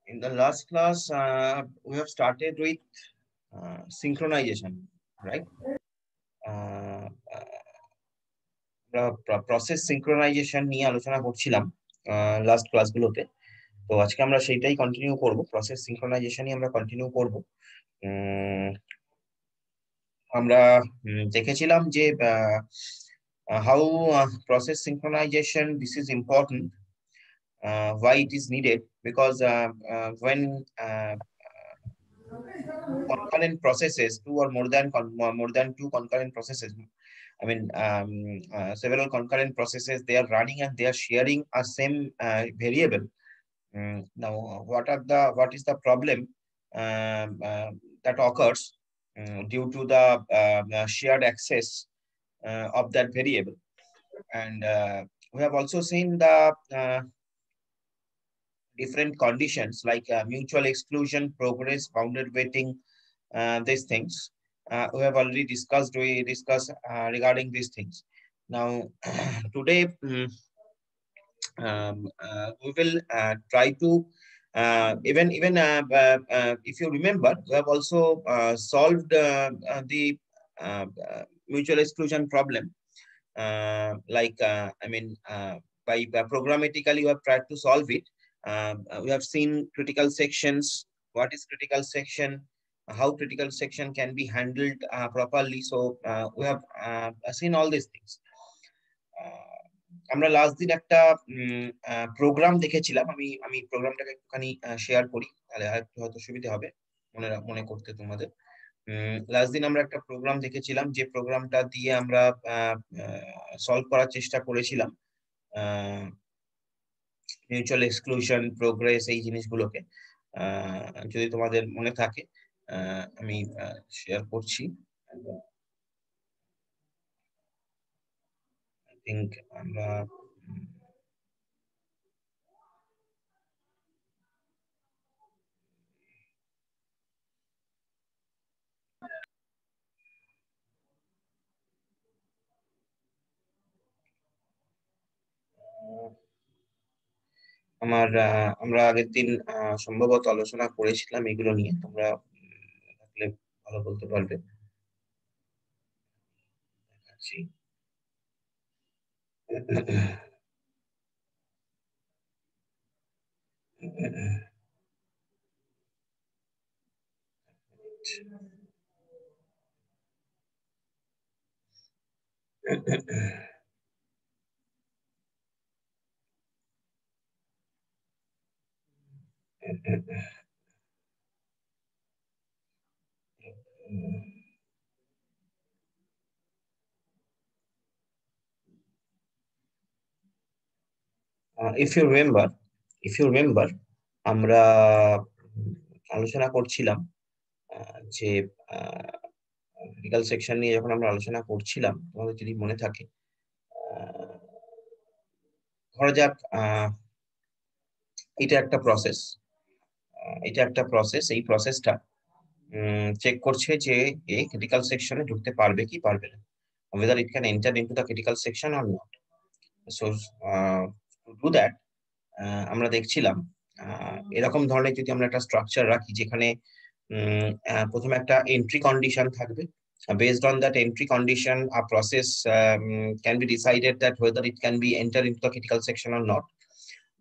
In the last class, we have started with synchronization, right? Process synchronisation নিয়ে আলোচনা করছিলাম last ক্লাসগুলোতে। তো আজকে আমরা সেইটাই কন্টিনিউ করব, প্রসেস সিনক্রোনাইজেশনই আমরা কন্টিনিউ করব। আমরা দেখেছিলাম যে how process synchronisation this is important, why it is needed, because when concurrent processes, two or more than two concurrent processes, I mean several concurrent processes, they are running and they are sharing a same variable. Now what is the problem that occurs due to the shared access of that variable? And we have also seen the different conditions like mutual exclusion, progress, bounded waiting, these things. We have already discussed regarding these things. Now, today we will try to even if you remember, we have also solved the mutual exclusion problem. By programmatically, we have tried to solve it. We have seen critical sections. What is critical section? How critical section can be handled properly. So we have seen all these things. আমরা last দিন একটা programme দেখেছিলাম। আমি প্রোগ্রামটাকে একটুখানি share করি, তাহলে আরেকটু হয়তো সুবিধা হবে মনে করতে তোমাদের। লাস্ট দিন আমরা একটা প্রোগ্রাম দেখেছিলাম, যে প্রোগ্রামটা দিয়ে আমরা সলভ করার চেষ্টা করেছিলাম মিউচুয়াল এক্সক্লুশন, প্রোগ্রেস, এই জিনিসগুলোকে। যদি তোমাদের মনে থাকে আমি শেয়ার করছি। আই থিংক আমরা আমরা আগের দিন সম্ভবত আলোচনা করেছিলাম এগুলো নিয়ে, তোমরা থাকলে ভালো বলতে পারবে। if you remember আমরা আলোচনা করছিলাম যে ক্রিটিক্যাল সেকশন নিয়ে যখন আমরা আলোচনা করছিলাম, তোমাদের যদি মনে থাকে, ধরা যাক এটা একটা প্রসেস, এই প্রসেসটা চেক করছে যে এই ক্রিটিক্যাল সেকশনে ঢুকতে পারবে কি পারবে না, whether it can enter into the critical section or not. So to do that, আমরা দেখছিলাম এরকম ধরনের যদি আমরা একটা স্ট্রাকচার রাখি, যেখানে প্রথমে একটা এন্ট্রি কন্ডিশন থাকবে. Based on that entry condition, a process can be decided that whether it can be entered into the critical section or not.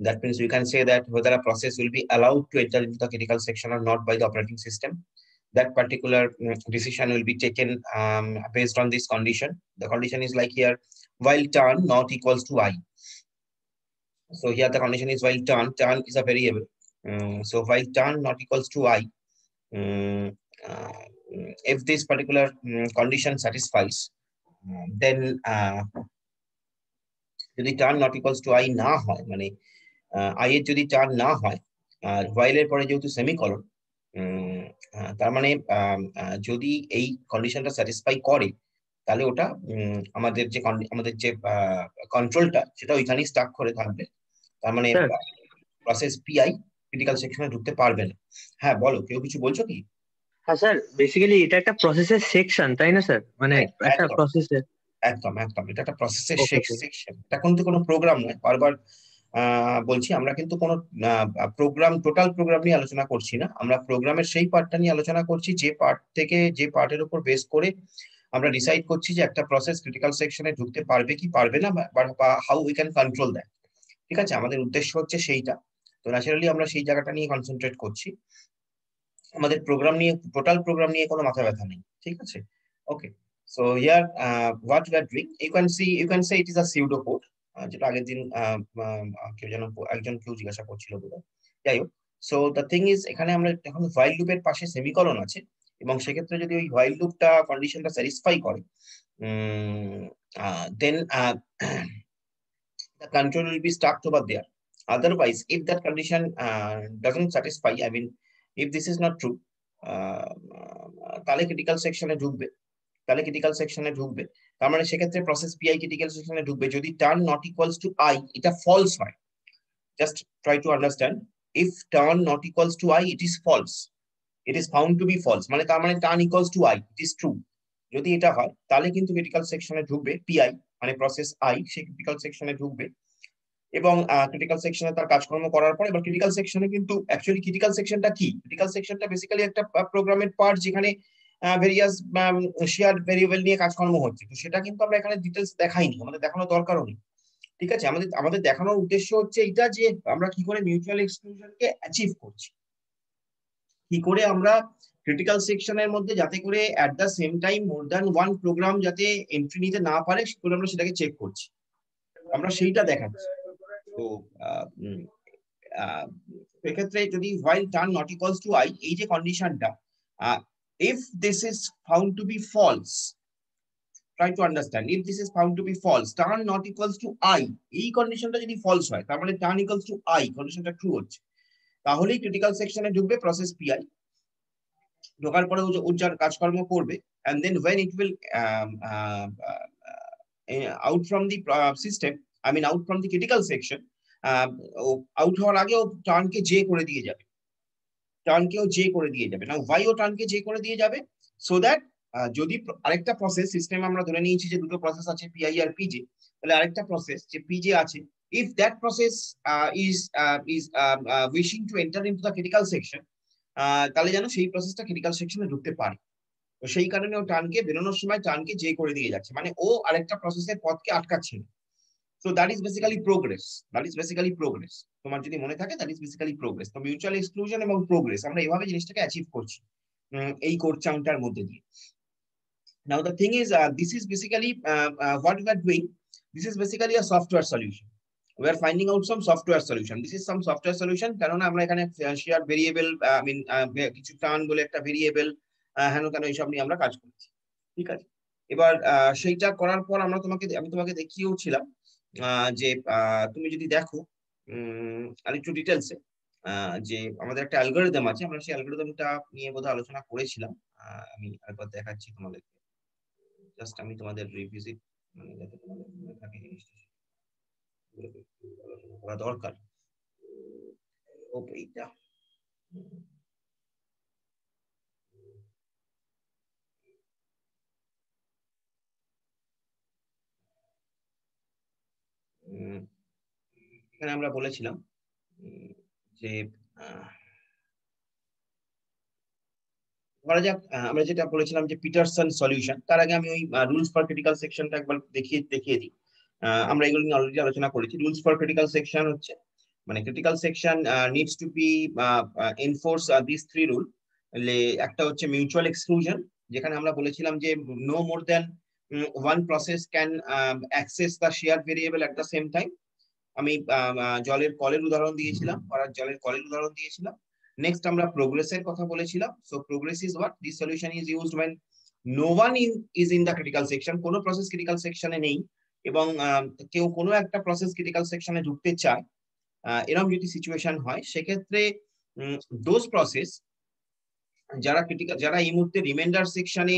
That means you can say that whether a process will be allowed to enter into the critical section or not by the operating system. That particular decision will be taken based on this condition. The condition is like here, while turn not equals to I. So here the condition is while turn is a variable. So while turn not equals to I, if this particular condition satisfies, then যদি turn not equals to I না হয়, মানে I এর যদি turn না হয়, while এর পরে যেহেতু সেমিকলন, তার মানে যদি এই কন্ডিশনটা স্যাটিসফাই করে, তাহলে ওটা আমাদের যে কন্ট্রোলটা, সেটা ওইখানেই স্টাক করে থাকবে। তার মানে প্রসেস পিআই ক্রিটিক্যাল সেকশনে ঢুকতে পারবে না। হ্যাঁ বলো, কেউ কিছু বলছো কি? হ্যাঁ স্যার, বেসিক্যালি এটা একটা প্রসেসের সেকশন, তাই না স্যার? মানে একটা প্রসেসের একদম এটা একটা প্রসেসের সেকশন, এটা কিন্তু কোনো প্রোগ্রাম নয়। বারবার বলছি আমরা কিন্তু কোনো প্রোগ্রাম টোটাল প্রোগ্রাম নিয়ে আলোচনা করছি না, আমরা প্রোগ্রামের সেই পার্টটা নিয়ে আলোচনা করছি যে পার্টের উপর বেস করে আমরা ডিসাইড করছি যে একটা প্রসেস ক্রিটিক্যাল সেকশনে ঢুকতে পারবে কি পারবে না, বা how we can control that. ঠিক আছে, আমাদের উদ্দেশ্য হচ্ছে সেইটা। তো ন্যাচারালি আমরা সেই জায়গাটা নিয়ে কনসেন্ট্রেট করছি, আমাদের প্রোগ্রাম নিয়ে টোটাল প্রোগ্রাম নিয়ে কোনো মাথা ব্যথা নেই। ঠিক আছে, okay. So here what we are doing, you can say it is a pseudo code, যেটা আগের দিন কেউ যেন কেউ জিজ্ঞাসা করছিল বোধহয়। যাই হোক, সো দ্য থিং ইজ এখানে আমরা এখন হোয়াইল লুপের পাশে সেমিকলন আছে, এবং সেক্ষেত্রে যদি ওই হোয়াইল লুপটা কন্ডিশনটা স্যাটিসফাই করে, দেন the control will be stuck over there. Otherwise, if that condition doesn't satisfy, I mean, if this is not true, তাহলে ক্রিটিক্যাল সেকশনে ঢুকবে, তার মানে সেক্ষেত্রে প্রসেস পিআই ক্রিটিক্যাল সেকশনে ঢুকবে যদি turn not equals to i এটা ফলস হয়। Just try to understand, if turn not equals to i it is false, it is found to be false, মানে তার মানে turn equals to i it is true. যদি এটা হয় তাহলে কিন্তু ক্রিটিক্যাল সেকশনে ঢুকবে পিআই, মানে প্রসেস আই সেই ক্রিটিক্যাল সেকশনে ঢুকবে, এবং ক্রিটিক্যাল সেকশনে তার কাজকর্ম করার পর এবার ক্রিটিক্যাল সেকশনে কিন্তু অ্যাকচুয়ালি ক্রিটিক্যাল সেকশনটা কি, ক্রিটিক্যাল সেকশনটা বেসিক্যালি একটা প্রোগ্রামের পার্ট যেখানে ভেরিয়াস শেয়ার ভেরিয়েবল নিয়ে কাজকর্ম হচ্ছে। তো সেটা কিন্তু আমরা এখানে ডিটেলস দেখাইনি, আমাদের দেখানোর দরকারও নেই। ঠিক আছে, আমাদের দেখানোর উদ্দেশ্য হচ্ছে এইটা যে আমরা কি করে মিউচুয়াল এক্সক্লুশনকে অ্যাচিভ করছি, কি করে আমরা ক্রিটিক্যাল সেকশনের মধ্যে যাতে করে at the same time more than one programme যাতে এন্ট্রি নিতে না পারে সেগুলো আমরা সেটাকে চেক করছি, আমরা সেইটা দেখাচ্ছি। তো এক্ষেত্রে যদি while turn not equals to I এই যে কন্ডিশনটা, if this is found to be false, try to understand, if this is found to be false, turn not equals to I এই কন্ডিশনটা যদি ফলস হয় তার মানে turn equals to I কন্ডিশনটা ট্রু হচ্ছে, তাহলেই ক্রিটিক্যাল সেকশনে ঢুকবে প্রসেস পিআই, ঢোকার পরে ও যার কাজকর্ম করবে, and then when it will out from the system, I mean out from the critical section, out হওয়ার আগে ও টার্নকে জে করে দিয়ে যাবে, না ওয়াই ও টার্নকে জে করে দিয়ে যাবে, সো দ্যাট যদি আরেকটা প্রসেস সিস্টেম আমরা ধরে নিয়েছি যে দুটো প্রসেস আছে পিআই আর পিজে, তাহলে আরেকটা প্রসেস যে পিজে আছে, if that process is wishing to enter into the critical section, তাহলে যেন সেই প্রসেসটা ক্রিটিক্যাল সেকশনে ঢুকতে পারে। তো সেই কারণে ও টার্নকে বেরোনোর সময় টার্নকে জে করে দিয়ে যাচ্ছে, মানে ও আরেকটা প্রসেসের পথকে আটকাচ্ছে না। So that is basically progress. তোমার যদি মনে থাকে that is basically progress. তো মিউচুয়াল এক্সক্লুশন এবং প্রোগ্রেস আমরা এইভাবে জিনিসটাকে অ্যাচিভ করছি এই কোড চাংটার মধ্যে দিয়ে। Now the thing is, this is basically what we are doing. This is basically a software solution. We are finding out some software solution. This is some software solution কারণ আমরা এখানে share variable, I mean কিছু turn বলে একটা variable হেন কেন এইসব নিয়ে আমরা কাজ করছি। ঠিক আছে, এবার সেইটা করার পর আমি তোমাকে দেখিয়েও ছিলাম যে তুমি যদি দেখো আরেকটু ডিটেলসে যে আমাদের একটা অ্যালগরিদম আছে, আমরা সেই অ্যালগরিদমটা নিয়ে বোধহয় আলোচনা করেছিলাম। আমি আরেকবার দেখাচ্ছি তোমাদেরকে, জাস্ট আমি তোমাদের রিভিজিট, মানে যাতে তোমাদের মনে থাকে জিনিসটা আলোচনা করা দরকার। ওকে, এইটা এখানে আমরা বলেছিলাম যে ধরা যাক আমরা যেটা বলেছিলাম যে পিটারসন সলিউশন, তার আগে আমি ওই রুলস ফর ক্রিটিক্যাল সেকশনটা একবার দেখিয়ে দিই। আমরা এগুলো নিয়ে অলরেডি আলোচনা করেছি। রুলস ফর ক্রিটিক্যাল সেকশন হচ্ছে মানে critical section needs to be enforce this three rule. একটা হচ্ছে মিউচুয়াল এক্সক্লুশন, যেখানে আমরা বলেছিলাম যে no more than one process can access the share variable at the same time. আমি জলের কলের উদাহরণ দিয়েছিলাম, জলের কলের উদাহরণ দিয়েছিলাম। নেক্সট আমরা প্রোগ্রেসের কথা বলেছিলাম। So progress is what this solution is used when no one is in the critical section, কোনো প্রসেস ক্রিটিক্যাল সেকশনে নেই এবং কেউ কোনো একটা প্রসেস ক্রিটিক্যাল সেকশনে ঢুকতে চায়, এরকম যদি সিচুয়েশন হয় সেক্ষেত্রে দোজ প্রসেস যারা এই মুহূর্তে রিমাইন্ডার সেকশনে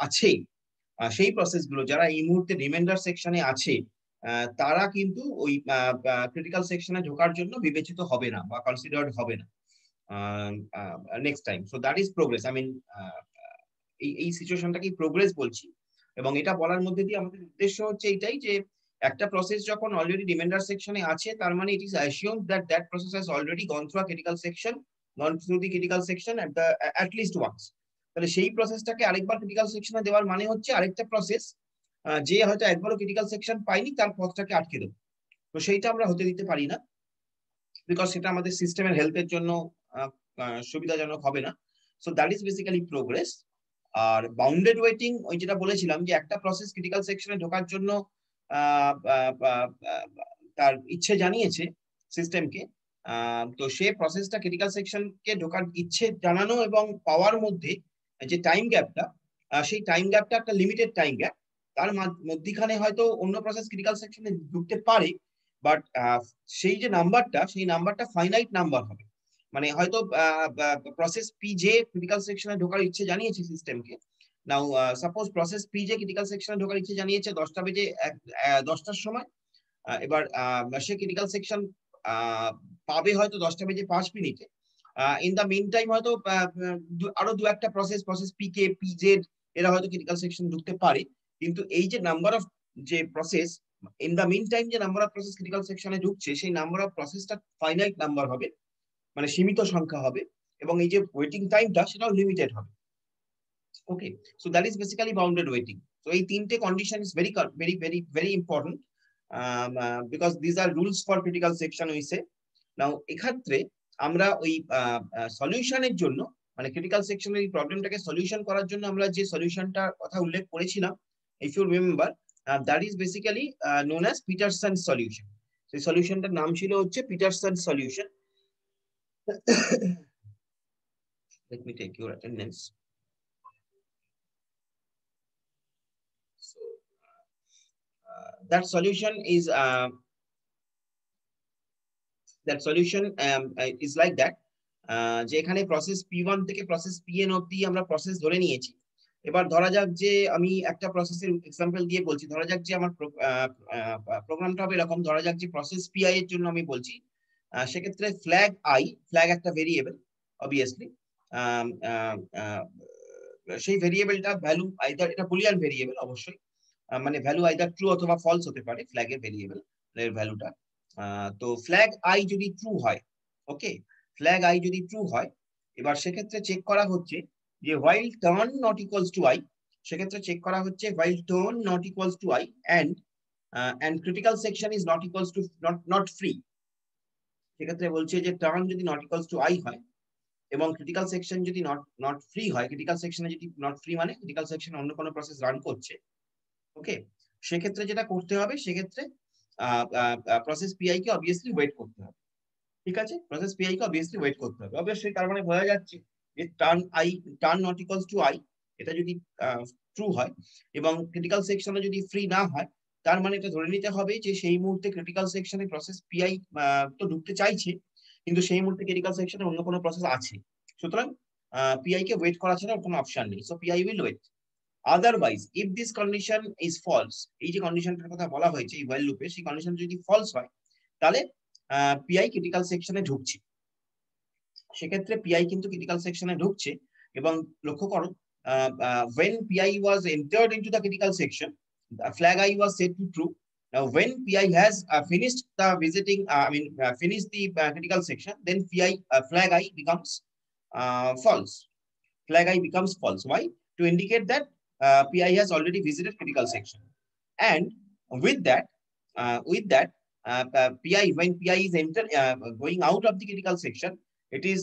আছে, সেই প্রসেসগুলো যারা এই মুহূর্তে রিমাইন্ডার সেকশনে আছে তারা কিন্তু ওই ক্রিটিক্যাল সেকশনে ঢোকার জন্য বিবেচিত হবে না বা কনসিডার্ড হবে না next time. So that is progress. I mean এই সিচুয়েশনটাকে প্রোগ্রেস বলছি, এবং এটা বলার মধ্যে দিয়ে আমাদের উদ্দেশ্য হচ্ছে এইটাই যে একটা প্রসেস যখন অলরেডি রিমাইন্ডার সেকশনে আছে, তার মানে it is অ্যাসিউমড that that process has already gone through a critical section, gone through the critical section at least once. তাহলে সেই প্রসেসটাকে আরেকবার ক্রিটিক্যাল সেকশনে দেওয়ার মানে হচ্ছে আরেকটা প্রসেস যে হয়তো একবারও ক্রিটিক্যাল সেকশন পায়নি তার পথটাকে আটকে দেবো। তো সেইটা আমরা হতে দিতে পারি না, বিকজ সেটা আমাদের সিস্টেমের হেলথের জন্য সুবিধাজনক হবে না। So that is basically progress. আর বাউন্ডেড ওয়েটিং, ওই যেটা বলেছিলাম যে একটা প্রসেস ক্রিটিক্যাল সেকশনে ঢোকার জন্য তার ইচ্ছে জানিয়েছে সিস্টেমকে, তো সে প্রসেসটা ক্রিটিক্যাল সেকশনকে ঢোকার ইচ্ছে জানানো এবং পাওয়ার মধ্যে যে টাইম গ্যাপটা, সেই টাইম গ্যাপটা একটা লিমিটেড টাইম গ্যাপ। তার মধ্যখানে হয়তো অন্য প্রসেস ক্রিটিক্যাল সেকশনে ঢুকতে পারে, বাট সেই যে নাম্বারটা, সেই নাম্বারটা ফাইনাইট নাম্বার হবে। মানে হয়তো প্রসেস পিজে ক্রিটিক্যাল সেকশনে ঢোকার ইচ্ছে জানিয়েছে সিস্টেমকে। নাও সাপোজ প্রসেস পিজে ক্রিটিক্যাল সেকশনে ঢোকার ইচ্ছে জানিয়েছে 10টা বেজে 10টার সময়। এবার সে ক্রিটিক্যাল সেকশন পাবে হয়তো 10টা বেজে 5 মিনিটে। ইন দা মিন টাইম হয়তো আরো দু একটা প্রসেস পিকে পিজেড এরা হয়তো ক্রিটিক্যাল সেকশন ঢুকতে পারে। কিন্তু এই যে নাম্বার অফ যে process, in the meantime যে নাম্বার অফ প্রসেস ক্রিটিক্যাল সেকশনে ঢুকছে, সেই নাম্বার অফ প্রসেসটা ফাইনাইট নাম্বার হবে, মানে সীমিত সংখ্যা হবে, এবং এই যে ওয়েটিং টাইমটা সেটাও লিমিটেড হবে। Okay, so that is basically bounded waiting. তো এই তিনটে condition is very very very very important, because these are rules for critical section উইসে। নাও এক্ষেত্রে আমরা ওই সলিউশনের জন্য, মানে ক্রিটিক্যাল সেকশনের এই প্রবলেমটাকে সলিউশন করার জন্য আমরা যে সলিউশনটার কথা উল্লেখ করেছিলাম, if you remember, that is basically known as Peterson solution. সেই সলিউশনটার নাম ছিল হচ্ছে Peterson solution. Let me take your attendance. So that solution is like that, যে এখানে প্রসেস P1 থেকে প্রসেস Pn অবধি আমরা প্রসেস ধরে নিয়েছি। এবার ধরা যাক যে আমি একটা প্রসেসের এক্সাম্পল দিয়ে বলছি, ধরা যাক যে আমার প্রোগ্রামটা হবে এরকম, ধরা যাক যে প্রসেস Pi এর জন্য আমি বলছি, সেক্ষেত্রে ফ্ল্যাগ আই, ফ্ল্যাগ একটা ভেরিয়েবল অবভিয়াসলি, সেই ভেরিয়েবলটা ভ্যালু আইদার, এটা বুলিয়ান ভেরিয়েবল অবশ্যই, মানে ভ্যালু আইদার ট্রু অথবা ফলস হতে পারে ফ্ল্যাগের ভেরিয়েবল এর ভ্যালুটা। তো ফ্ল্যাগ আই যদি ট্রু হয়, ওকে, ফ্ল্যাগ আই যদি ট্রু হয়, এবার সেক্ষেত্রে চেক করা হচ্ছে যে while turn not equals to i, সেক্ষেত্রে চেক করা হচ্ছে while turn not equals to i and critical section is not equals to not free, সেক্ষেত্রে বলছে যে টার্ন যদি not equals to i হয় এবং ক্রিটিক্যাল সেকশন যদি নট ফ্রি হয়, ক্রিটিক্যাল সেকশনে যদি নট ফ্রি মানে ক্রিটিক্যাল সেকশনে অন্য কোনো প্রসেস রান করছে, ওকে, সেক্ষেত্রে যেটা করতে হবে, সেক্ষেত্রে প্রসেস পিআই কে অবভিয়াসলি ওয়েট করতে হবে। ঠিক আছে, প্রসেস পিআই কে অবভিয়াসলি ওয়েট করতে হবে। অবশ্যই তার মানে বোঝা যাচ্ছে যে turn not equals to i, এটা যদি ট্রু হয় এবং ক্রিটিক্যাল সেকশনে যদি ফ্রি না হয়, তার মানে এটা ধরে নিতে হবে যে সেই মুহূর্তে ক্রিটিক্যাল সেকশনে প্রসেস পিআই তো ঢুকতে চাইছে, কিন্তু সেই মুহূর্তে ক্রিটিক্যাল সেকশনে অন্য কোনো প্রসেস আছে। সুতরাং পিআই কে ওয়েট করা ছাড়া কোনো অপশন নেই। So P i will wait. Otherwise if this condition is false, এই যে কন্ডিশনটার কথা বলা হয়েছে এই হোয়াইল লুপে, সেই কন্ডিশন যদি ফলস হয়, তাহলে পিআই ক্রিটিক্যাল সেকশনে ঢুকছে। সেক্ষেত্রে পিআই কিন্তু ক্রিটিক্যাল সেকশনে ঢুকছে, এবং লক্ষ্য করো when pi was entered into the critical section, the flag I was set to true. Now when pi has finished the visiting finished the critical section, then pi flag I becomes false. Flag I becomes false. Why? To indicate that pi has already visited critical section. And with that pi, when pi is going out of the critical section, it is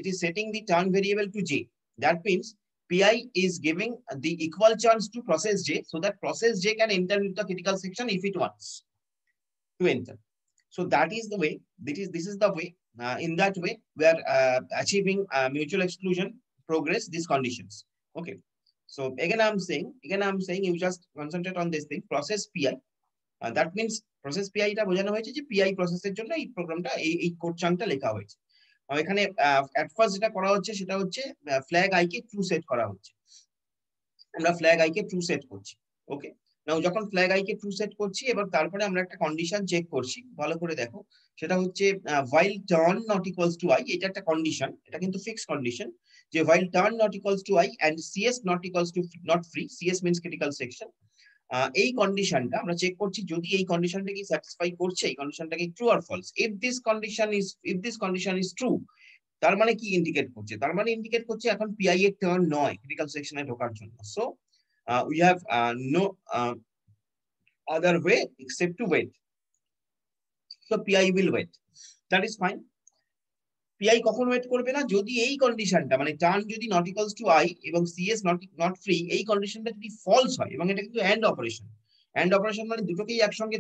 it is setting the turn variable to j. That means pi is giving the equal chance to process j, so that process j can enter into the critical section if it wants to enter. So that is the way, this is the way, in that way we are achieving mutual exclusion progress these conditions. Okay, so again I'm saying you just concentrate on this thing, process pi. That means process pi টা বোঝানো হয়েছে যে pi প্রসেসের জন্য এই প্রোগ্রামটা এই code চাঙ্কটা লেখা হয়েছে। এখানে এট ফার্স্ট যেটা করা হচ্ছে সেটা হচ্ছে flag I K true set করা হচ্ছে। আমরা flag I K true set করছি। ওকে, নাও যখন flag I K true set করছি, এবার তারপরে আমরা একটা কন্ডিশন চেক করছি, ভালো করে দেখো, সেটা হচ্ছে while turn not equals to i, এটা একটা কন্ডিশন, এটা কিন্তু ফিক্স কন্ডিশন, যে while turn not equals to i and cs not equals to not free, cs means critical section, এই কন্ডিশনটা আমরা চেক করছি যদি এই কন্ডিশনটা কি স্যাটিসফাই করছে, এই কন্ডিশনটা কি ট্রু আর false. If this condition is true, তার মানে কি ইন্ডিকেট করছে, তার মানে ইন্ডিকেট করছে এখন পিআই এর টার্ন নয় ক্রিটিক্যাল সেকশনে ঢোকার জন্য। So we have no other way except to wait. So PI will wait. That is fine. PI কখন ওয়েট করবে না, যদি এই কন্ডিশনটা মানে টার্ন যদি নট ইকুয়ালস টু আই এবং সিএস নট ফ্রি, এই কন্ডিশনটা যদি ফলস হয়, এবং এটা কিন্তু এন্ড অপারেশন, এন্ড অপারেশন মানে দুটোকেই একসঙ্গে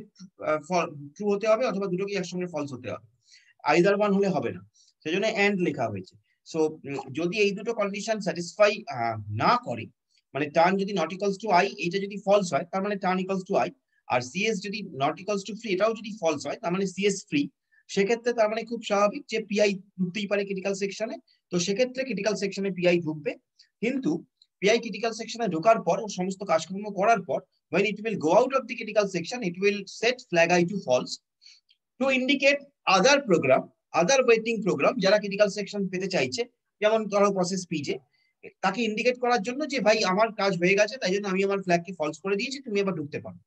ট্রু হতে হবে অথবা দুটোকেই একসঙ্গে ফলস হতে হবে, আইদার ওয়ান হলে হবে না, সেজন্য এন্ড লেখা হয়েছে। সো যদি এই দুটো কন্ডিশন স্যাটিসফাই না করে, মানে টার্ন যদি নট ইকুয়ালস টু আই এইটা যদি ফলস হয়, তার মানে টার্ন ইকুয়ালস টু আই, আর সিএস যদি নট ইকুয়ালস টু ফ্রি এটাও যদি ফলস হয়, তার মানে সিএস ফ্রি, সেক্ষেত্রে তার মানে খুব স্বাভাবিক যে পিআই ঢুকতেই পারে ক্রিটিক্যাল সেকশনে। তো সেক্ষেত্রে ক্রিটিক্যাল সেকশনে পিআই ঢুকবে, কিন্তু পিআই ক্রিটিক্যাল সেকশনে ঢোকার পর ও সমস্ত কাজকর্ম করার পর when it will go out of the critical section, it will set flag I to false to indicate other program, other waiting program যারা ক্রিটিক্যাল সেকশন পেতে চাইছে, যেমন ধরো প্রসেস পিজে, তাকে ইন্ডিকেট করার জন্য যে ভাই আমার কাজ হয়ে গেছে, তাই জন্য আমি আমার ফ্ল্যাগকে ফলস করে দিয়েছি, তুমি এবার ঢুকতে পারো।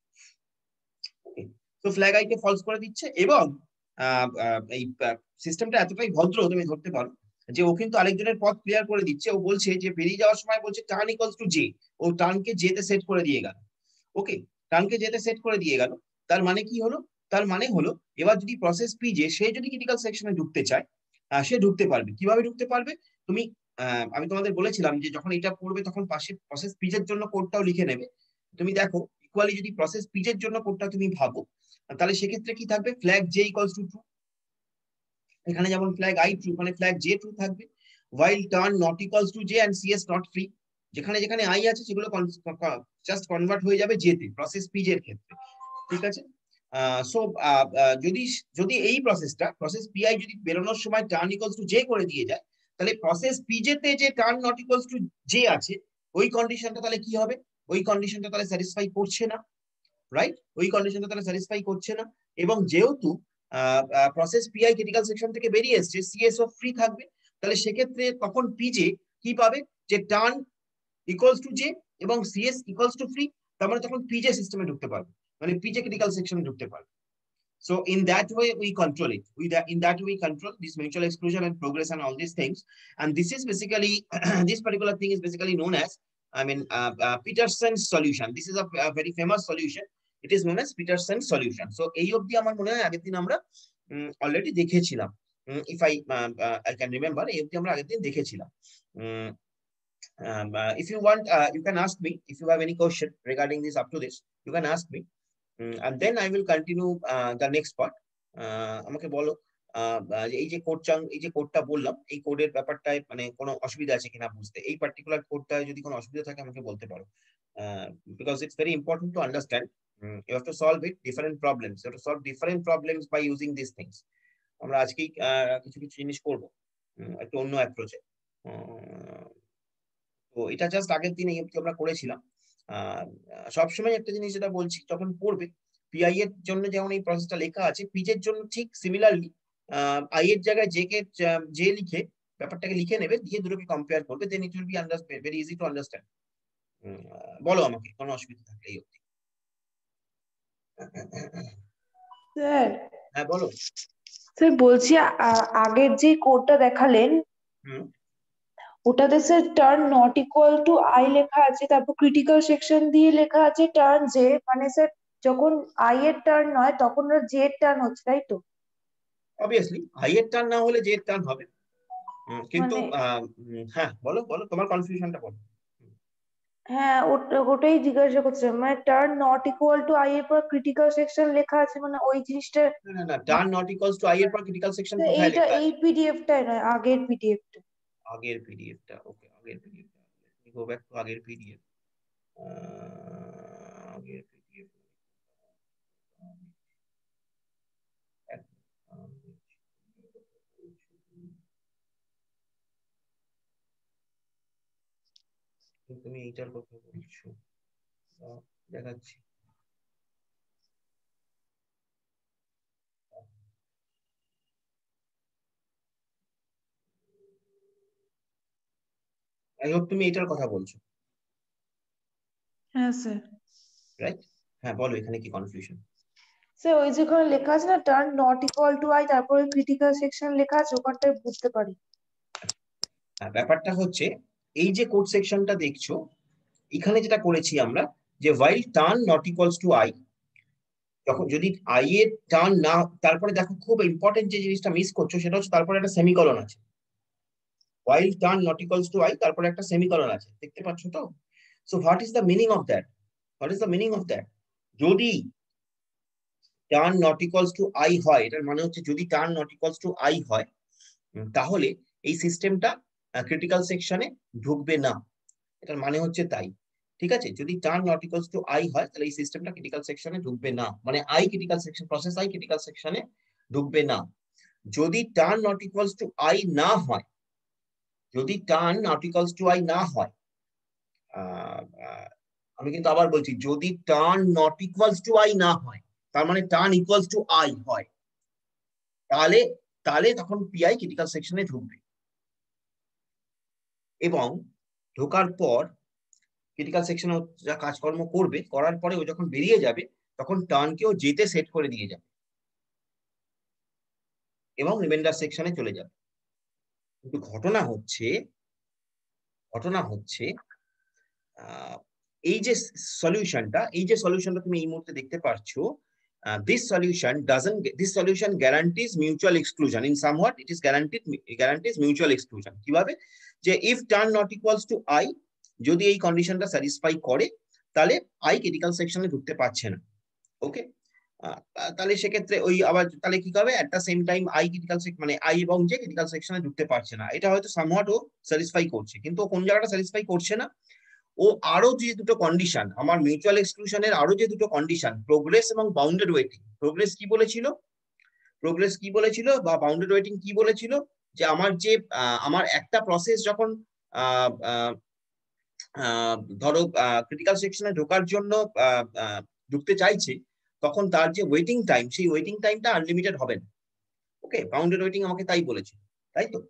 তো ফ্ল্যাগ আইকে ফলস করে দিচ্ছে, এবং এই সিস্টেমটা এতটাই ভদ্র তুমি ধরতে পারো যে ও কিন্তু আরেকজনের পথ ক্লিয়ার করে দিচ্ছে। ও বলছে যে বেরিয়ে যাওয়ার সময় বলছে টার্ন ইকুয়ালস টু জে, ও টার্নকে জেতে সেট করে দিয়ে গেল। ওকে, টার্নকে জেতে সেট করে দিয়ে গেল, তার মানে কি হলো, তার মানে হলো এবার যদি প্রসেস পি যে সে যদি ক্রিটিক্যাল সেকশনে ঢুকতে চায়, সে ঢুকতে পারবে। কিভাবে ঢুকতে পারবে, তুমি আমি তোমাদের বলেছিলাম যে যখন এটা পড়বে তখন পাশে প্রসেস পিজের জন্য কোডটাও লিখে নেবে। তুমি দেখো ইকুয়ালি যদি প্রসেস পিজের জন্য কোডটা তুমি ভাবো, তাহলে সেক্ষেত্রে কি থাকবে, flag J equals to true, এখানে যেমন ফ্ল্যাগ আই ট্রু মানে ফ্ল্যাগ জে ট্রু থাকবে, while turn not equals to j and cs not free, যেখানে যেখানে আই আছে সেগুলো জাস্ট কনভার্ট হয়ে যাবে জে তে প্রসেস পিজ এর ক্ষেত্রে। ঠিক আছে, সো যদি যদি এই প্রসেসটা প্রসেস পিআই যদি বেরোনোর সময় টার্ন ইকুয়ালস টু জে করে দিয়ে যায়, তাহলে প্রসেস পিজেতে যে turn not equals to J আছে ওই কন্ডিশনটা তাহলে কি হবে, ওই কন্ডিশনটা তাহলে স্যাটিসফাই করছে না, রাইট, ওই কন্ডিশনটা তাহলে স্যাটিসফাই করছে না। এবং যেহেতু প্রসেস পিআই ক্রিটিক্যাল সেকশন থেকে বেরিয়ে এসছে, সিএসও ফ্রি থাকবে, তাহলে সেক্ষেত্রে তখন পিজে কি পাবে, যে টার্ন ইকুয়ালস টু জে এবং সিএস ইকুয়ালস টু ফ্রি, তার মানে তখন পিজে সিস্টেমে ঢুকতে পারবে, মানে পিজে ক্রিটিক্যাল সেকশনে ঢুকতে পারবে। So in that way we control it. In that way we control this mutual exclusion and progress and all these things. And this is basically this particular thing is basically known as, I mean, Peterson's solution. This is a very famous solution. It is known as Peterson's solution. So এই অবধি আমার মনে হয় আগের দিন আমরা already দেখেছিলাম, if I can remember, এই অবধি আমরা আগের দিন দেখেছিলাম। If you want, you can ask me if you have any question regarding this. Up to this you can ask me, and then I will continue the next part. আমাকে বলো এই যে কোডটা বললাম, এই কোডের ব্যাপারটায় মানে কোনো অসুবিধা আছে কিনা বুঝতে, এই পার্টিকুলার কোডটায় যদি কোনো অসুবিধা থাকে আমাকে বলতে পারো, because it's very important to understand. You have to solve it different problems, you have to solve different problems by using these things. আমরা আজকেই কিছু কিছু জিনিস করবো একটু অন্য অ্যাপ্রোচে। তো এটা জাস্ট আগের দিন এই অবধি আমরা করেছিলাম। সবসময় একটা জিনিস যেটা বলছি, যখন পড়বে পিআই এর জন্য যেমন এই প্রসেসটা লেখা আছে, পিজের জন্য ঠিক সিমিলারলি আই এর জায়গায় জে কে জে লিখে ব্যাপারটাকে লিখে নেবে, দিয়ে দুটোকে কম্পেয়ার করবে, then it will be very easy to understand. বলো আমাকে কোনো অসুবিধা থাকলে এই অবধি। স্যার, হ্যাঁ বলো। স্যার বলছি আগের যে কোডটা দেখালেন ওটাতে sir turn not equal to I লেখা আছে, তারপর ক্রিটিক্যাল সেকশন দিয়ে লেখা আছে টার্ন জে, মানে স্যার যখন আই এর টার্ন নয় তখন ওর জে এর টার্ন হচ্ছে, তাই তো? অবভিয়াসলি আই এর টার্ন না হলে জে এর টার্ন হবে, কিন্তু হ্যাঁ বলো বলো তোমার কনফিউশনটা বলো। হ্যাঁ, ওটাই জিজ্ঞাসা করছিলাম, মানে turn not equal to I এর পর ক্রিটিক্যাল সেকশন লেখা আছে, মানে ওই জিনিসটা। না না, turn not equals to I এর পর ক্রিটিক্যাল সেকশন তো কোথায় এইটা লেখা এই আছে? পিডিএফটাই নয়, আগের পিডিএফটা। আগের পিডিএফটা, ওকে আগের পিডিএফটা, গো ব্যাক টু আগের পিডিএফ। আগের পিডিএফ তুমি এইটার কথা বলছো, দেখাচ্ছি। আই হোপ তুমি এটার কথা বলছো, হ্যাঁ স্যার। রাইট? হ্যাঁ বলো এখানে কি কনফিউশন? স্যার ওই যেখানে লেখা আছে না turn not equal to I, তারপরে ক্রিটিক্যাল সেকশন লেখা আছে, ওখানটায় বুঝতে পারি। ব্যাপারটা হচ্ছে এই যে কোড সেকশনটা দেখছো, এখানে যেটা করেছি আমরা যে while turn not equals to I, যখন যদি আই এর টার্ন না, তারপরে দেখো খুব ইম্পর্টেন্ট যে জিনিসটা মিস করছো সেটা হচ্ছে তারপরে একটা সেমিকলন আছে। while turn not equals to I, তারপরে একটা সেমিকলন আছে, দেখতে পাচ্ছ তো? So what is the meaning of that? What is the meaning of that? যদি turn not equals to I হয়, এটার মানে হচ্ছে যদি turn not equals to I হয়, তাহলে এই সিস্টেমটা ক্রিটিক্যাল সেকশনে ঢুকবে না। এটার মানে হচ্ছে তাই, ঠিক আছে? যদি turn not equals to I হয় তাহলে এই সিস্টেমটা ক্রিটিক্যাল সেকশনে ঢুকবে না, মানে I critical section, process I critical সেকশনে ঢুকবে না। যদি turn not equals to I না হয়, যদি turn not equals to I না হয়, আমি কিন্তু আবার বলছি, যদি turn not equals to I না হয়, তার মানে টার্ন ইকুয়ালস টু আই হয়, তাহলে তাহলে তখন পিআই ক্রিটিক্যাল সেকশনে ঢুকবে, এবং ঢোকার পর ক্রিটিক্যাল সেকশনে যা কাজকর্ম করবে, করার পরে ও যখন বেরিয়ে যাবে তখন টার্নকেও যেতে সেট করে দিয়ে যাবে এবং রিমাইন্ডার সেকশনে চলে যাবে। কিন্তু ঘটনা হচ্ছে এই যে সলিউশনটা তুমি এই মুহূর্তে দেখতে পাচ্ছ, this solution guarantees mutual exclusion. In somewhat it is guarantees mutual exclusion. কিভাবে? যে if turn not equals to I, যদি এই কন্ডিশনটা স্যাটিসফাই করে তাহলে I ক্রিটিক্যাল সেকশনে ঢুকতে পারছে না। ওকে, তাহলে সেক্ষেত্রে ওই আবার তাহলে কি হবে, এট the same time I critical মানে আই এবং জে ক্রিটিক্যাল সেকশনে ঢুকতে পারছে না। এটা হয়তো সামহাট ও স্যাটিসফাই করছে, কিন্তু কোন জায়গাটা স্যাটিসফাই করছে না, ও আরো যে দুটো কন্ডিশন, আমার মিউচুয়াল এক্সক্লুশনের আরো যে দুটো কন্ডিশন, প্রোগ্রেস এবং বাউন্ডেড ওয়েটিং। প্রোগ্রেস কি বলেছিল বা বাউন্ডেড ওয়েটিং কি বলেছিল, যে আমার একটা প্রসেস যখন ধরো ক্রিটিক্যাল সেকশনে ঢোকার জন্য ঢুকতে চাইছে, তখন তার যে ওয়েটিং টাইম, সেই ওয়েটিং টাইমটা আনলিমিটেড হবে না। ওকে, বাউন্ডেড ওয়েটিং আমাকে তাই বলেছিল, তাই তো?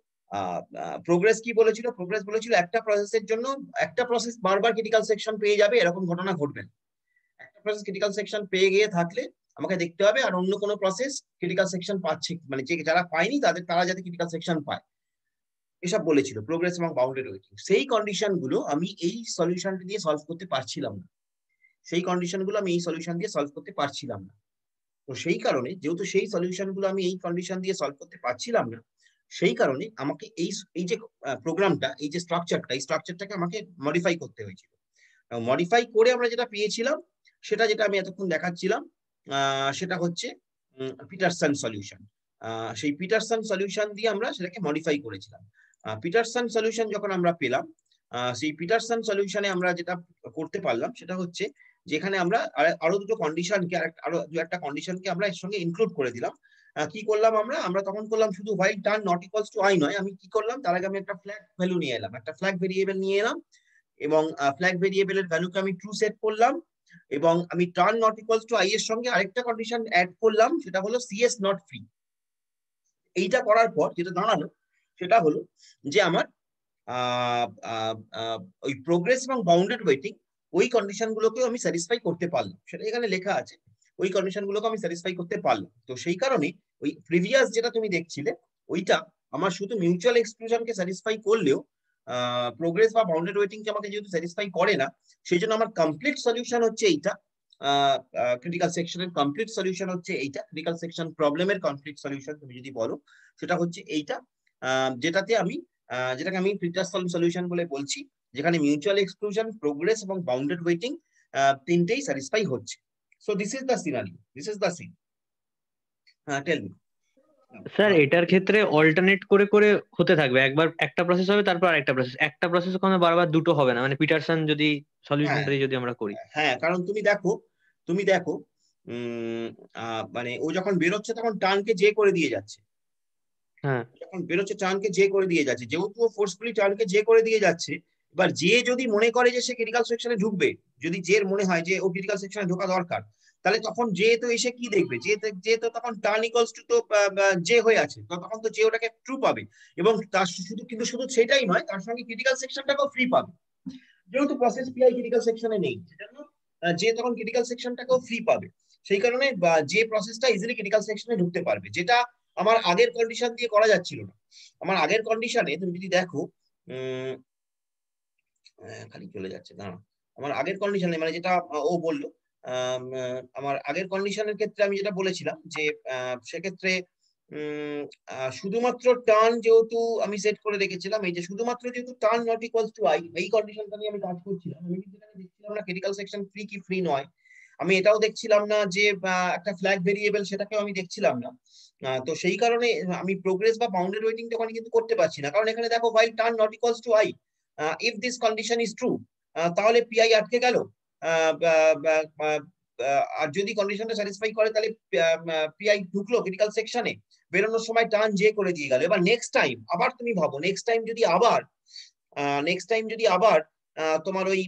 প্রোগ্রেস কি বলেছিল? প্রোগ্রেস বলেছিল একটা প্রসেসের জন্য একটা প্রসেস বারবার ক্রিটিক্যাল সেকশন পেয়ে যাবে, এরকম ঘটনা ঘটবে না। একটা প্রসেস ক্রিটিক্যাল সেকশন পেয়ে গিয়ে থাকলে আমাকে দেখতে হবে আর অন্য কোনো প্রসেস ক্রিটিক্যাল সেকশন পাচ্ছে, মানে যে যারা পায়নি তারা যাতে ক্রিটিক্যাল সেকশন পায়, এসব বলেছিল প্রোগ্রেস এবং বাউন্ডেড ওয়েটিং। সেই কন্ডিশন গুলো আমি এই সলিউশনটা দিয়ে সলভ করতে পারছিলাম না, সেই কন্ডিশন গুলো আমি এই সলিউশন দিয়ে সলভ করতে পারছিলাম না। তো সেই কারণে, যেহেতু সেই সলিউশন গুলো আমি এই কন্ডিশন দিয়ে সলভ করতে পারছিলাম না, সেই কারণে আমাকে এই যে প্রোগ্রামটা, এই যে স্ট্রাকচারটা, এই স্ট্রাকচারটাকে আমাকে মডিফাই করতে হয়েছিল। মডিফাই করে আমরা যেটা পেয়েছিলাম, সেটা যেটা আমি এতক্ষণ দেখাচ্ছিলাম, সেটা হচ্ছে পিটারসন সলিউশন। সেই পিটারসন সলিউশন দিয়ে আমরা সেটাকে মডিফাই করেছিলাম। পিটারসন সলিউশন যখন আমরা পেলাম, সেই পিটারসন সলিউশনে আমরা যেটা করতে পারলাম সেটা হচ্ছে, যেখানে আমরা আরো দুটো কন্ডিশনকে, আরো দু একটা কন্ডিশনকে আমরা এর সঙ্গে ইনক্লুড করে দিলাম। কি করলাম আমরা তখন করলাম শুধু while turn not equals to I নয়, আমি কি করলাম, তার আগে আমি একটা ফ্ল্যাগ ভ্যালু নিয়ে এলাম, একটা ফ্ল্যাগ ভেরিয়েবল নিয়ে এলাম, এবং ফ্ল্যাগ ভেরিয়েবলের ভ্যালুকে আমি ট্রু সেট করলাম, এবং আমি turn not equals to I এর সঙ্গে আরেকটা কন্ডিশন অ্যাড করলাম, সেটা হলো সিএস নট ফ্রি। এইটা করার পর যেটা দাঁড়ালো, সেটা হলো যে আমার ওই প্রোগ্রেস এবং বাউন্ডেড ওয়েটিং, ওই কন্ডিশন গুলোকেও আমি স্যাটিসফাই করতে পারলাম, সেটা এখানে লেখা আছে, ওই কন্ডিশন গুলোকে আমি স্যাটিসফাই করতে পারলাম। তো সেই কারণে ওই প্রিভিয়াস যেটা তুমি দেখছিলে, ওইটা আমার শুধু মিউচুয়াল এক্সক্লুশনকে স্যাটিসফাই করলেও প্রোগ্রেস বা বাউন্ডেড ওয়েটিং কে আমাকে যেহেতু স্যাটিসফাই করে না, সেই জন্য আমার কমপ্লিট সলিউশন হচ্ছে এইটা। ক্রিটিক্যাল সেকশনের কমপ্লিট সলিউশন হচ্ছে এইটা, ক্রিটিক্যাল সেকশন প্রবলেমের কমপ্লিট সলিউশন তুমি যদি বলো, সেটা হচ্ছে এইটা, যেটাতে আমি যেটাকে আমি পিটারসন সলিউশন বলে বলছি, যেখানে মিউচুয়াল এক্সক্লুশন, প্রোগ্রেস এবং বাউন্ডেড ওয়েটিং তিনটেই স্যাটিসফাই হচ্ছে। So this is the scenario, this is the scene. Tell me sir এটার ক্ষেত্রে অল্টারনেট করে করে হতে থাকবে, একবার একটা প্রসেস হবে তারপর আরেকটা প্রসেস, একটা প্রসেস কোনো বারবার দুটো হবে না, মানে পিটারসন যদি হ্যাঁ, সলিউশনটা যদি আমরা করি। হ্যাঁ, কারণ তুমি দেখো মানে ও যখন বেরোচ্ছে তখন টার্নকে যে করে দিয়ে যাচ্ছে, হ্যাঁ যখন বেরোচ্ছে টার্নকে যে করে দিয়ে যাচ্ছে, যেহেতু ও ফোর্সফুলি টার্নকে যে করে দিয়ে যাচ্ছে, এবার যে যদি মনে করে যে সে ক্রিটিক্যাল সেকশনে ঢুকবে, যদি জের মনে হয় যে ও ক্রিটিক্যাল সেকশনে ঢোকা দরকার, তাহলে তখন যে তো এসে কি দেখবে, যে তো তখন টার্ন ইকুয়ালস টু তো যে হয়ে আছে, তো তখন তো যে ওটাকে ট্রু পাবে, এবং তার শুধু সেটাই নয়, তার সঙ্গে ক্রিটিক্যাল সেকশনটাকেও ফ্রি পাবে, যেহেতু প্রসেস পিআই ক্রিটিক্যাল সেকশনে নেই, সেজন্য যে তখন ক্রিটিক্যাল সেকশনটাকেও ফ্রি পাবে। সেই কারণে যে প্রসেসটা ইজিলি ক্রিটিক্যাল সেকশনে ঢুকতে পারবে, যেটা আমার আগের কন্ডিশন দিয়ে করা যাচ্ছিল না। আমার আগের কন্ডিশনে তুমি যদি দেখো, খালি চলে যাচ্ছে না, আমার আগের কন্ডিশনে মানে যেটা ও বললো, আমার আগের কন্ডিশনের ক্ষেত্রে আমি যেটা বলেছিলাম যে সেক্ষেত্রে শুধুমাত্র টার্ন যেহেতু আমি সেট করে রেখেছিলাম, এই যে শুধুমাত্র যেহেতু turn not equals to I, এই কন্ডিশনটা নিয়ে আমি কাজ করছিলাম। আমি কিন্তু এখানে দেখছিলাম না ক্রিটিক্যাল সেকশন ফ্রি কি ফ্রি নয়, আমি এটাও দেখছিলাম না যে একটা ফ্ল্যাগ ভেরিয়েবল সেটাকেও আমি দেখছিলাম না। তো সেই কারণে আমি প্রোগ্রেস বা বাউন্ডারি ওয়েটিং তখন কিন্তু করতে পারছি না, কারণ এখানে দেখো while turn not equals to I, if this condition is true, তাহলে পিআই আটকে গেল। আর যদি কন্ডিশনটা স্যাটিসফাই করে তাহলে পিআই ঢুকলো ক্রিটিক্যাল সেকশনে, বেরোনোর সময় টার্ন জে করে দিয়ে গেল। এবার নেক্সট টাইম আবার তুমি ভাবো, নেক্সট টাইম যদি আবার তোমার ওই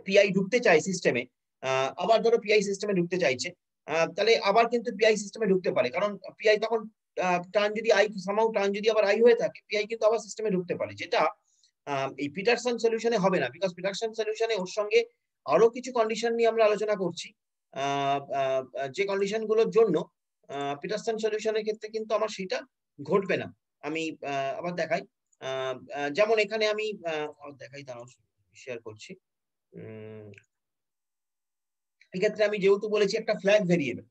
পিআই ঢুকতে চাই সিস্টেমে, আবার ধরো পিআই সিস্টেমে ঢুকতে চাইছে, তাহলে আবার কিন্তু পিআই সিস্টেমে ঢুকতে পারে, কারণ পিআই তখন টার্ন যদি আই সামাউ টার্ন যদি আবার আই হয়ে থাকে, পিআই কিন্তু আবার সিস্টেমে ঢুকতে পারে, যেটা এই পিটারসন সলিউশনে হবে না। বিকজ পিটারসন সলিউশনে ওর সঙ্গে আরো কিছু কন্ডিশন নিয়ে আমরা আলোচনা করছি, যে কন্ডিশন গুলোর জন্য পিটারসন সলিউশনের ক্ষেত্রে কিন্তু আমার সেটা ঘটবে না। আমি আবার দেখাই, যেমন এখানে আমি দেখাই, দাঁড়াও শেয়ার করছি। এক্ষেত্রে আমি যেহেতু বলেছি একটা ফ্ল্যাগ ভেরিয়েবল,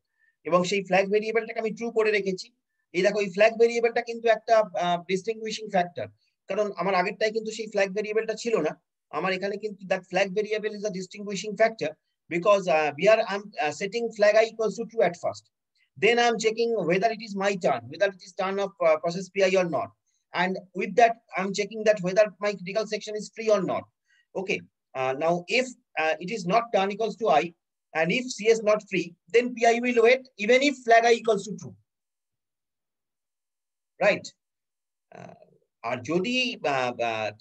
এবং সেই ফ্ল্যাগ ভেরিয়েবলটাকে আমি ট্রু করে রেখেছি। এই দেখো, এই ফ্ল্যাগ ভেরিয়েবলটা কিন্তু একটা ডিস্টিংগুইশিং ফ্যাক্টর, কারণ আমার আগেরটাই কিন্তু সেই ফ্ল্যাগ ভেরিয়েবলটা ছিল না। আমার এখানে কিন্তু that flag variable is a distinguishing factor, because here I'm setting flag I equals to true at first, then I'm checking whether it is my turn, whether it is turn of process PI or not, and with that I'm checking that whether my critical section is free or not. Okay, now if it is not turn equals to I, and if CS not free, then PI will wait even if flag I equals to true, right? আর যদি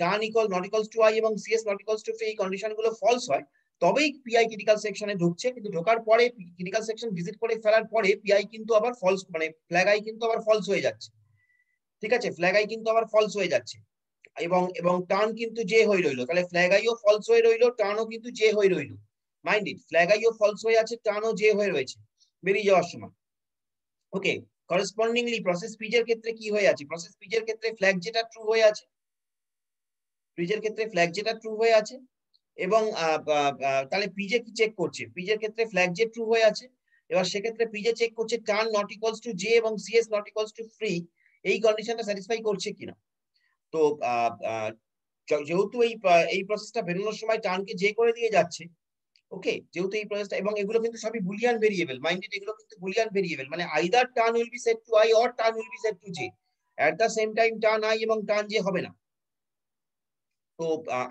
turn equal not equals to I এবং CS not equals to free, এই condition গুলো false হয়, তবেই PI critical সেকশনে ঢুকছে। কিন্তু ঢোকার পরে ক্রিটিক্যাল সেকশন ভিজিট করে ফেলার পরে পিআই কিন্তু আবার ফলস, মানে ফ্ল্যাগ আই কিন্তু আবার ফলস হয়ে যাচ্ছে। ঠিক আছে, ফ্ল্যাগ আই কিন্তু আবার ফলস হয়ে যাচ্ছে, এবং টার্ন কিন্তু জে হয়ে রইলো। তাহলে ফ্ল্যাগ আইও ফলস হয়ে রইলো, টার্নও কিন্তু জে হয়ে রইলো। মাইন্ড ইট, ফ্ল্যাগ আইও ফলস হয়ে আছে, টার্নও জে হয়ে রয়েছে বেরিয়ে যাওয়ার সময়। ওকে, করসপন্ডিংলি প্রসেস পিজের ক্ষেত্রে কি হয়ে আছে? প্রসেস পিজের ক্ষেত্রে ফ্ল্যাগ যেটা ট্রু হয়ে আছে, পিজের ক্ষেত্রে ফ্ল্যাগ যেটা ট্রু হয়ে আছে, এবং তাহলে পিজে কি চেক করছে? পিজের ক্ষেত্রে ফ্ল্যাগ যে ট্রু হয়ে আছে, এবার সেক্ষেত্রে পিজে চেক করছে turn not equals to J এবং CS not equals to free, এই কন্ডিশনটা স্যাটিসফাই করছে কিনা। তো যেহেতু এই প্রসেসটা বেরোনোর সময় টার্নকে জে করে দিয়ে যাচ্ছে, ওকে, যেহেতু এই প্রসেসটা, এবং এগুলো কিন্তু সবই বুলিয়ান ভেরিয়েবল, মাইন্ডেড, এগুলো কিন্তু বুলিয়ান ভেরিয়েবল, মানে either turn will be set to i or turn will be set to j, at the same time turn i এবং টার্ন জে হবে না। তো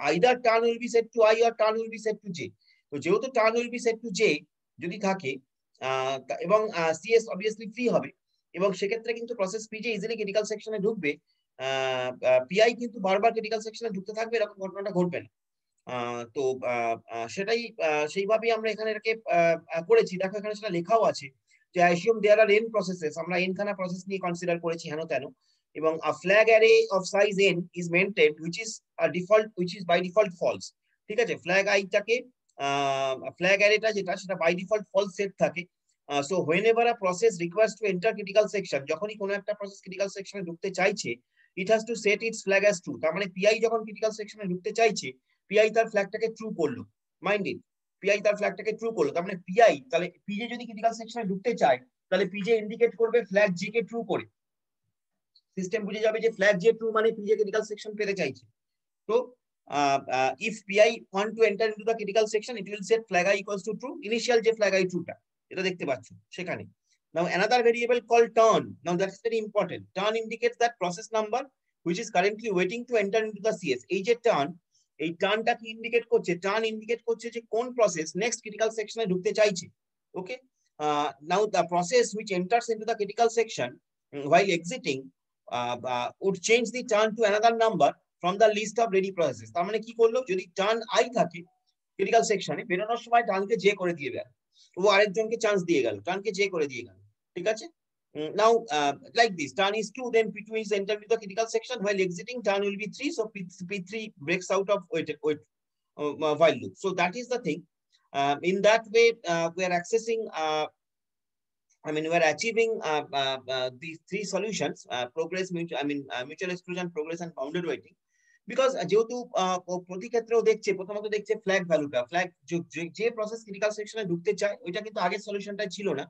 either turn will be set to i or turn will be set to j. তো যেহেতু turn will be set to j যদি থাকে, এবং CS obviously free হবে, এবং সেক্ষেত্রে কিন্তু প্রসেস পিজে ইজিলি ক্রিটিক্যাল সেকশনে ঢুকবে, পিআই কিন্তু বারবার ক্রিটিক্যাল সেকশনে ঢুকতে থাকবে, এরকম ঘটনাটা ঘটবে না। তো সেটাই সেইভাবেই আমরা এখানে এটাকে করেছি। দেখো এখানে সেটা লেখাও আছে যে অ্যাসিউম দেয়ার আর n প্রসেসেস, আমরা n খানা প্রসেস নিয়ে কনসিডার করেছি হেন তেন, এবং a flag array of size n is maintained which is by default false। ঠিক আছে, ফ্ল্যাগ আইটাকে ফ্ল্যাগ অ্যারেটা যেটা, সেটা বাই ডিফল্ট ফলস সেট থাকে। So whenever a process requires to enter critical section, যখনই কোনো একটা প্রসেস ক্রিটিক্যাল সেকশনে ঢুকতে চাইছে, it has to set its flag as true। তার মানে পিআই যখন ক্রিটিক্যাল সেকশনে ঢুকতে চাইছে, পিআই তার ফ্ল্যাগটাকে ট্রু করলো, মাইন্ডেড, পিআই তার ফ্ল্যাগটাকে ট্রু করলো। তার মানে পিআই, তাহলে পিজে যদি ক্রিটিক্যাল সেকশনে ঢুকতে চায়, তাহলে পিজে ইন্ডিকেট করবে ফ্ল্যাগ জি কে ট্রু করে, সিস্টেম বুঝে যাবে যে ফ্ল্যাগ জে ট্রু মানে পিজে ক্রিটিক্যাল সেকশন পেতে চাইছে। তো if pi want to enter into the critical section, it will set flag I equals to true, initial যে flag I true টা, এটা দেখতে পাচ্ছ সেখানে। Now another variable called turn, now that's very important, turn indicates that process number which is currently waiting to enter into the CS। এই যে turn, এই টার্নটা কি ইন্ডিকেট করছে? টার্ন ইন্ডিকেট করছে যে কোন প্রসেস নেক্সট ক্রিটিক্যাল সেকশনে ঢুকতে চাইছে। ওকে, now the process which enters into the critical section while exiting would change the turn to another number from the list of ready processes। তার মানে কি করলো? যদি টার্ন আই থাকে ক্রিটিক্যাল সেকশনে, বেরোনোর সময় টার্নকে জে করে দিয়ে গেল, ও আরেকজনকে চান্স দিয়ে গেল, টার্নকে জে করে দিয়ে গেল। ঠিক আছে, now like this, turn is 2, then P2 is entered into the critical section, while exiting turn will be 3, so P3 breaks out of wait while loop। So that is the thing, In that way, we are accessing we are achieving these three solutions: progress, mutual exclusion, progress, and bounded weighting. Because যেহেতু প্রতি ক্ষেত্রেও দেখছে, প্রথমত দেখছে flag ভ্যালুটা, flag যে process critical সেকশনে ঢুকতে চায় ওইটা কিন্তু আগের সলিউশনটা ছিল না,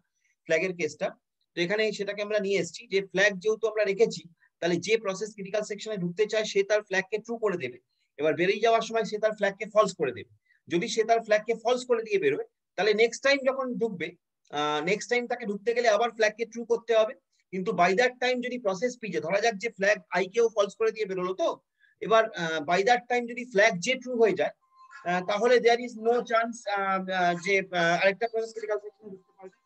ফ্ল্যাগের কেসটা। তো এখানে সেটাকে আমরা নিয়ে এসেছি যে ফ্ল্যাগ যেহেতু আমরা রেখেছি, তাহলে যে প্রসেস ক্রিটিক্যাল সেকশনে ঢুকতে চায় সে তার ফ্ল্যাগকে ট্রু করে দেবে, এবার বেরিয়ে যাওয়ার সময় সে তার ফ্ল্যাগকে ফলস করে দেবে। যদি সে তার ফ্ল্যাগকে ফলস করে দিয়ে বেরোয়, তাহলে নেক্সট টাইম যখন ঢুকবে, নেক্সট টাইম তাকে ঢুকতে গেলে আবার ফ্ল্যাগকে ট্রু করতে হবে। কিন্তু বাই দ্যাট টাইম যদি প্রসেস পি, যে ধরা যাক যে ফ্ল্যাগ আই কেও ফলস করে দিয়ে বেরোলো, তো এবার বাই দ্যাট টাইম যদি ফ্ল্যাগ যে ট্রু হয়ে যায়, তাহলে দেয়ার ইজ নো চান্স যে আরেকটা প্রসেস ক্রিটিক্যাল সেকশনে ঢুকতে পারবে।